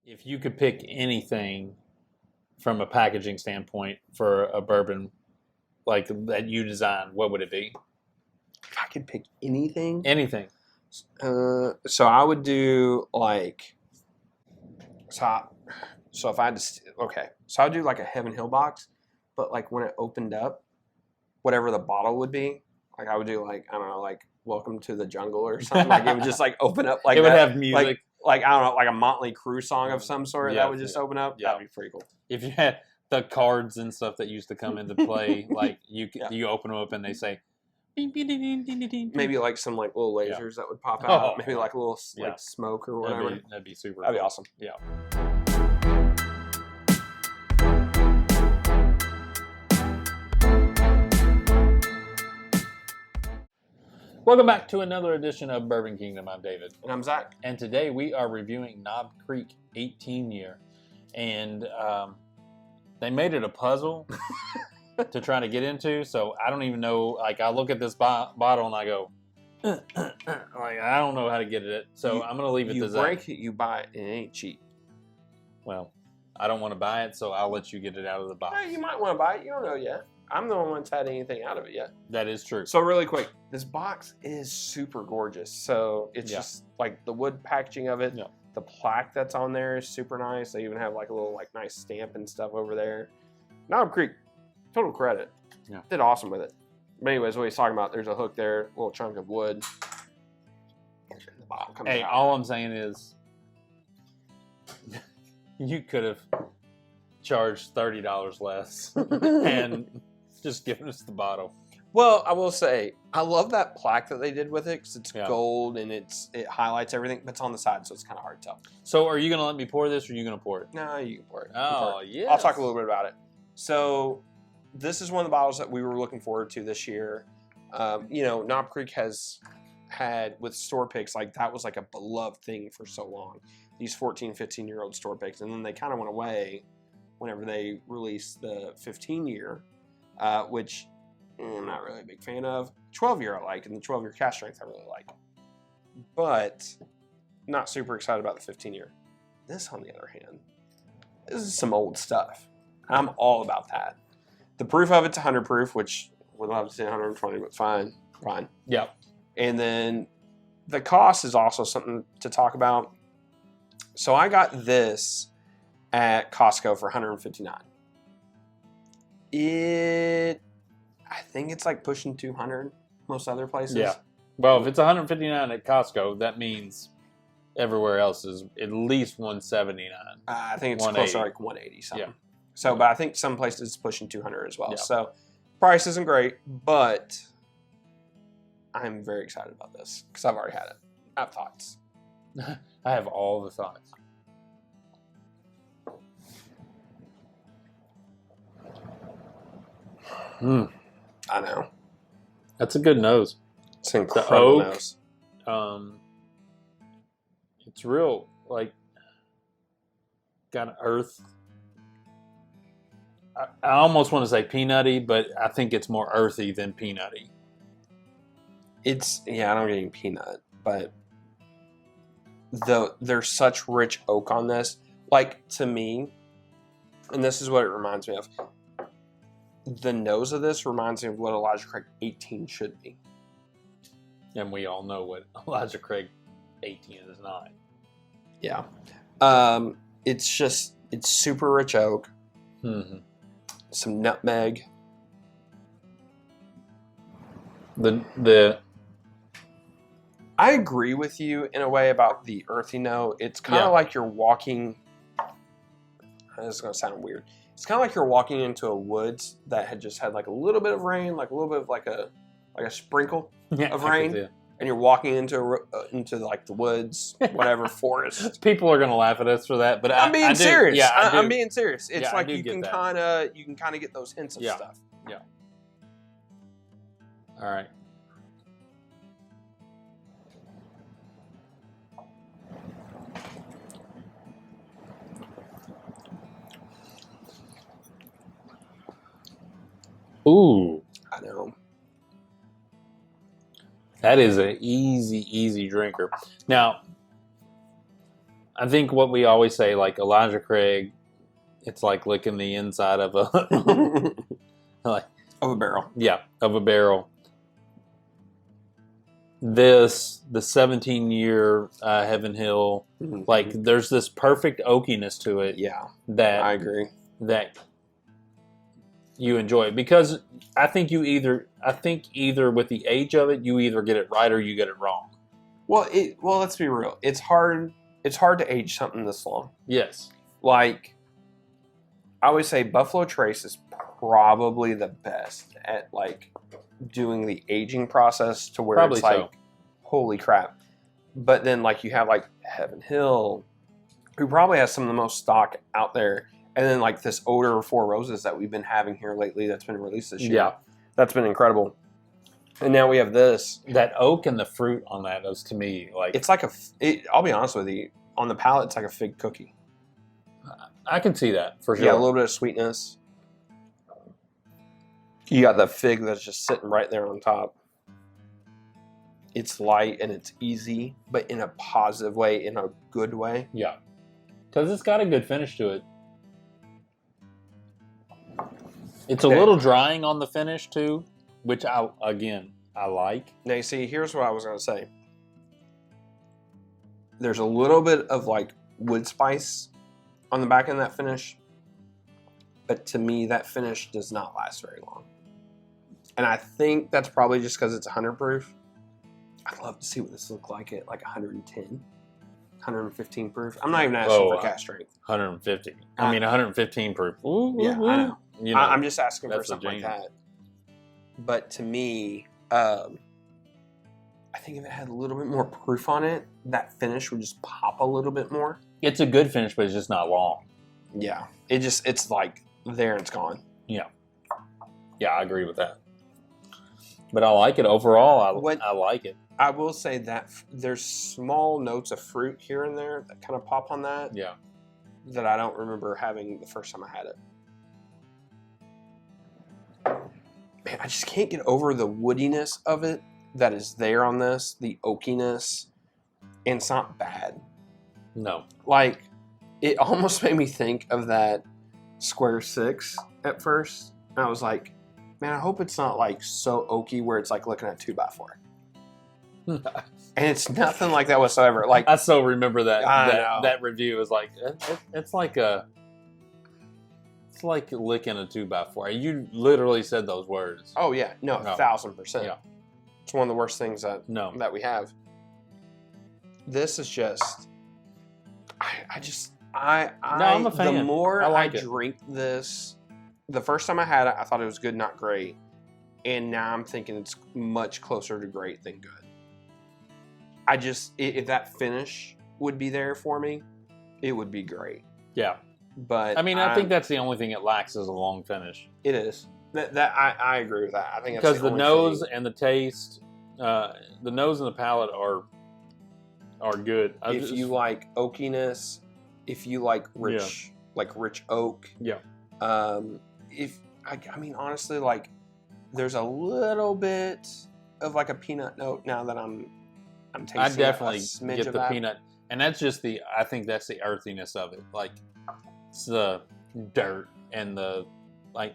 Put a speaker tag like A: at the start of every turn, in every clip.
A: If you could pick anything from a packaging standpoint for a bourbon like that you designed, what would it be?
B: If I could pick anything,
A: Anything.
B: so I would do like, so if I had to, okay, so I'd do like a Heaven Hill box, but like when it opened up, whatever the bottle would be, like I would do like, I don't know, like Welcome to the Jungle or something. Like it would just like open up like
A: it would
B: that.
A: have music.
B: Like I don't know, like a Motley Crue song of some sort
A: Yeah,
B: that would just open up.
A: yeah.
B: That'd be pretty cool.
A: If you had the cards and stuff that used to come into play, like you open them up and they say,
B: maybe like some like little lasers that would pop out.
A: Oh,
B: maybe like a little like smoke or whatever.
A: That'd be super.
B: That'd be
A: cool.
B: awesome.
A: Yeah. Welcome back to another edition of Bourbon Kingdom. I'm David.
B: And I'm Zach.
A: And today we are reviewing Knob Creek 18 year. And they made it a puzzle to try to get into. So I don't even know. Like, I look at this bottle and I go, like, I don't know how to get it. So I'm going to leave it to Zach.
B: You break it, you buy it, and it ain't cheap.
A: Well, I don't want to buy it, so I'll let you get it out of the box.
B: You might want to buy it. You don't know yet. I'm the only one that's had anything out of it yet.
A: That is true.
B: So really quick, this box is super gorgeous. So it's just like the wood packaging of it.
A: Yeah.
B: The plaque that's on there is super nice. They even have like a little like nice stamp and stuff over there. Knob Creek, total credit.
A: Yeah.
B: Did awesome with it. But anyways, what he's talking about, there's a hook there, a little chunk of wood. The bottom comes out.
A: All I'm saying is you could have charged $30 less and just given us the bottle.
B: Well, I will say, I love that plaque that they did with it because it's gold and it highlights everything, but it's on the side, so it's kind of hard to tell.
A: So are you going to let me pour this or are you going to pour it?
B: No, you can pour it.
A: Oh, yeah.
B: I'll talk a little bit about it. So this is one of the bottles that we were looking forward to this year. Knob Creek has had, with store picks, like that was like a beloved thing for so long. These 14, 15-year-old store picks, and then they kind of went away whenever they released the 15-year, which I'm not really a big fan of. 12-year I like, and the 12-year cask strength I really like. But not super excited about the 15-year. This, on the other hand, this is some old stuff. I'm all about that. The proof of it's 100 proof, which would love to say 120, but fine.
A: Yeah. And
B: then the cost is also something to talk about. So I got this at Costco for $159. I think it's like pushing 200 most other places.
A: Yeah. Well, if it's 159 at Costco, that means everywhere else is at least 179.
B: I think it's closer to like 180 something.
A: Yeah.
B: So, but I think some places it's pushing 200 as well.
A: Yeah.
B: So, price isn't great, but I'm very excited about this because I've already had it. I have thoughts.
A: I have all the thoughts.
B: I know.
A: That's a good nose.
B: It's an incredible
A: the oak,
B: nose.
A: It's real, like, got an earth. I almost want to say peanutty, but I think it's more earthy than peanutty.
B: I don't get any peanut, but there's such rich oak on this. Like, to me, and this is what it reminds me of, the nose of this reminds me of what Elijah Craig 18 should be.
A: And we all know what Elijah Craig 18 is not.
B: Yeah. It's super rich oak.
A: Mm-hmm.
B: Some nutmeg. I agree with you in a way about the earthy note. It's kind of like you're walking. This is going to sound weird. It's kind of like you're walking into a woods that had just had like a little bit of rain, like a little bit of like a sprinkle of rain, and you're walking into like the woods, whatever forest.
A: People are going to laugh at us for that, but
B: I'm being serious.
A: Yeah,
B: I'm being serious. It's like you can
A: kind
B: of get those hints of stuff.
A: Yeah. All right. Ooh.
B: I know.
A: That is an easy drinker. Now, I think what we always say, like Elijah Craig, it's like licking the inside of a like
B: Of a barrel.
A: of a barrel. The 17-year Heaven Hill,
B: Mhm.
A: like there's this perfect oakiness to it.
B: Yeah,
A: that
B: I agree.
A: that you enjoy, because I think either with the age of it, you either get it right or you get it wrong.
B: Well, let's be real. It's hard. It's hard to age something this long.
A: Yes.
B: Like, I would say Buffalo Trace is probably the best at like doing the aging process to where
A: Probably
B: it's like,
A: so.
B: holy crap. But then like you have like Heaven Hill, who probably has some of the most stock out there, and then like this older Four Roses that we've been having here lately that's been released this year.
A: Yeah.
B: That's been incredible. And now we have this.
A: That oak and the fruit on that is, to me, like,
B: It's like I'll be honest with you, on the palate it's like a fig cookie.
A: I can see that for sure.
B: Yeah, a little bit of sweetness. You got the fig that's just sitting right there on top. It's light and it's easy, but in a positive way, in a good way.
A: Yeah. Because it's got a good finish to it. It's a
B: Okay.
A: little drying on the finish too, which I like.
B: Now, you see, here's what I was going to say. There's a little bit of like wood spice on the back end of that finish, but to me, that finish does not last very long. And I think that's probably just because it's 100 proof. I'd love to see what this look like at like 110, 115 proof. I'm not even asking for cast strength.
A: 150. I mean, 115 proof. Ooh,
B: Yeah,
A: ooh,
B: I
A: ooh.
B: know.
A: You know,
B: I'm just asking for
A: that's a
B: something like
A: jam.
B: that. But to me, I think if it had a little bit more proof on it, that finish would just pop a little bit more.
A: It's a good finish, but it's just not long.
B: Yeah, it's like there and it's gone.
A: Yeah, I agree with that. But I like it overall. I like it.
B: I will say that there's small notes of fruit here and there that kind of pop on that.
A: Yeah.
B: That I don't remember having the first time I had it. Man, I just can't get over the woodiness of it that is there on this, the oakiness, and it's not bad.
A: No.
B: Like, it almost made me think of that Square 6 at first. And I was like, man, I hope it's not like so oaky where it's like looking at 2x4. And it's nothing like that whatsoever. Like,
A: I still remember that
B: I know.
A: that review is like it's like licking a 2x4. You literally said those words.
B: oh yeah, no,
A: No.
B: 1000%.
A: Yeah.
B: It's one of the worst things that
A: No.
B: we have. This is just,
A: I'm a fan.
B: The more
A: I
B: I,
A: like it.
B: drink this, the first time I had it, I thought it was good, not great. And now I'm thinking it's much closer to great than good. If that finish would be there for me, it would be great.
A: Yeah.
B: But
A: I mean, I think that's the only thing it lacks is a long finish.
B: it is. I agree with that. I think that's
A: Because the
B: only
A: nose
B: thing.
A: and the taste, the nose and the palate are good.
B: If you like oakiness, if you like rich oak,
A: Yeah.
B: I mean, honestly, like there's a little bit of like a peanut note now that I'm tasting.
A: I definitely
B: a smidge
A: get
B: of
A: the
B: that.
A: peanut, and that's just I think that's the earthiness of it. Like, it's the dirt and the, like,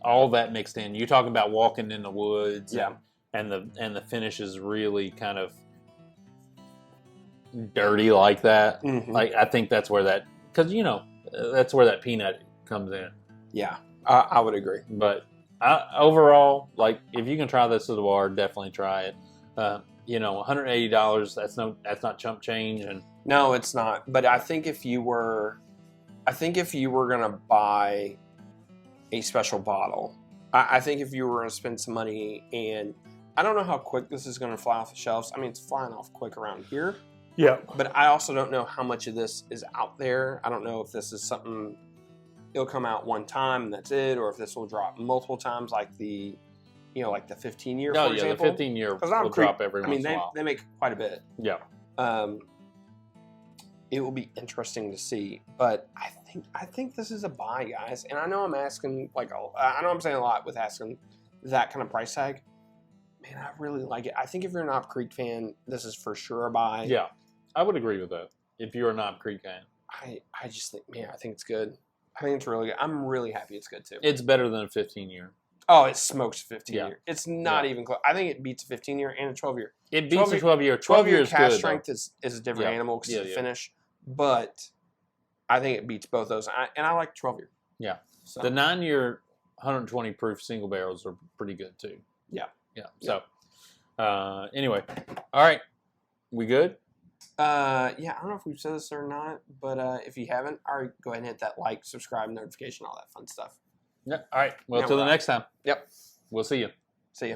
A: all that mixed in. You talking about walking in the woods,
B: Yeah.
A: and the finish is really kind of dirty like that.
B: Mhm.
A: Like, I think that's where that, because that's where that peanut comes in.
B: Yeah, I would agree.
A: But overall, like, if you can try this at the bar, definitely try it. $180. That's not chump change, and
B: No, it's not. But I think if you were gonna buy a special bottle, I think if you were gonna spend some money, and I don't know how quick this is gonna fly off the shelves. I mean, it's flying off quick around here.
A: yeah,
B: But I also don't know how much of this is out there. I don't know if this is something it'll come out one time and that's it, or if this will drop multiple times, like the 15-year.
A: Oh
B: for
A: yeah, the
B: example.
A: 15-year
B: 'Cause
A: will
B: Knob Creek,
A: drop every
B: I mean,
A: once in a while.
B: they make quite a bit.
A: Yeah,
B: It will be interesting to see, but I think this is a buy, guys. And I know I'm asking I know I'm saying a lot with asking that kind of price tag. Man, I really like it. I think if you're a Knob Creek fan, this is for sure a buy.
A: yeah. I would agree with that. If you're a Knob Creek fan,
B: I just think, man, I think it's good. I think it's really good. I'm really happy it's good too.
A: it's better than a 15-year.
B: Oh, it smokes 15
A: Yeah.
B: year. It's not even close. I think it beats a 15 year and a 12 year.
A: It beats a 12-year. 12
B: year
A: years
B: cast
A: good,
B: strength is a different
A: Yeah.
B: animal because
A: Yeah,
B: it's a
A: yeah.
B: finish. But I think it beats both those. And I like 12 year.
A: Yeah.
B: So.
A: The 9-year 120 proof single barrels are pretty good too.
B: Yeah.
A: Yeah. So, anyway, all right, we good?
B: Yeah, I don't know if we've said this or not, but if you haven't, all right, go ahead and hit that like, subscribe, notification, all that fun stuff.
A: Yeah. All right. Well,
B: Yeah,
A: till
B: we're
A: the
B: out.
A: next time.
B: Yep.
A: We'll see you.
B: See ya.